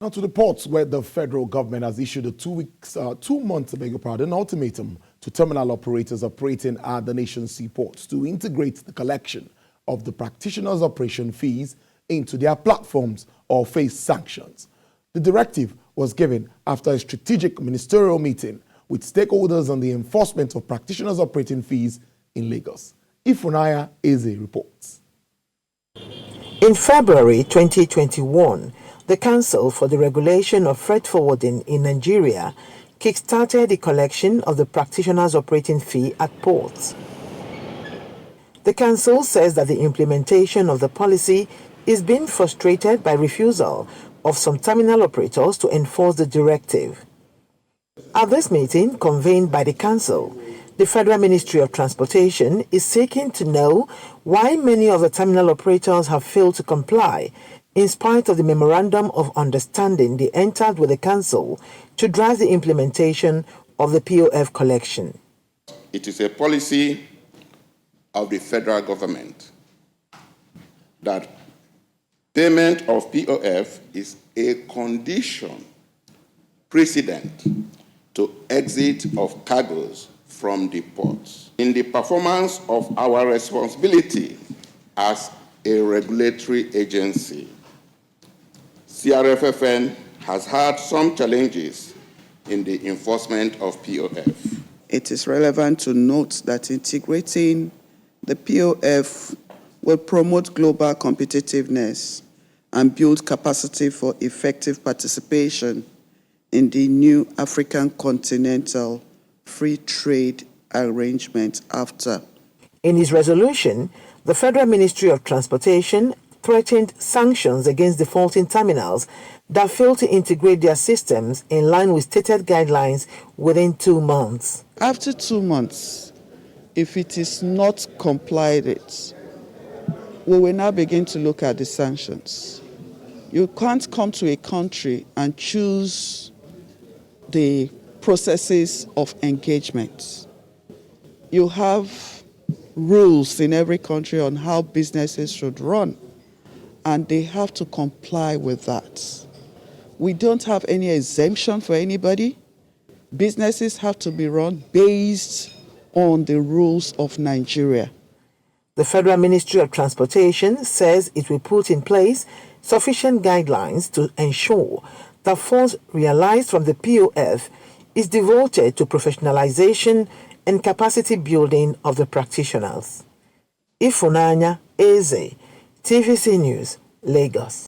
Now to the ports, where the federal government has issued a 2 months, ultimatum to terminal operators operating at the nation's seaports to integrate the collection of the practitioners' operation fees into their platforms or face sanctions. The directive was given after a strategic ministerial meeting with stakeholders on the enforcement of practitioners' operating fees in Lagos. Ifunaya Eze reports. In February 2021, the Council for the Regulation of Freight Forwarding in Nigeria kick-started the collection of the practitioners' operating fee at ports. The Council says that the implementation of the policy is being frustrated by refusal of some terminal operators to enforce the directive. At this meeting convened by the Council, the Federal Ministry of Transportation is seeking to know why many of the terminal operators have failed to comply in spite of the Memorandum of Understanding they entered with the Council to drive the implementation of the POF collection. It is a policy of the federal government that payment of POF is a condition precedent to exit of cargoes from the ports. In the performance of our responsibility as a regulatory agency, CRFFN has had some challenges in the enforcement of POF. It is relevant to note that integrating the POF will promote global competitiveness and build capacity for effective participation in the new African continental free trade arrangement after. In his resolution, the Federal Ministry of Transportation threatened sanctions against defaulting terminals that fail to integrate their systems in line with stated guidelines within 2 months. After 2 months, if it is not complied with, we will now begin to look at the sanctions. You can't come to a country and choose the processes of engagement. You have rules in every country on how businesses should run, and they have to comply with that. We don't have any exemption for anybody. Businesses have to be run based on the rules of Nigeria. The Federal Ministry of Transportation says it will put in place sufficient guidelines to ensure that funds realized from the POF is devoted to professionalization and capacity building of the practitioners. Ifunanya Eze, TVC News, Lagos.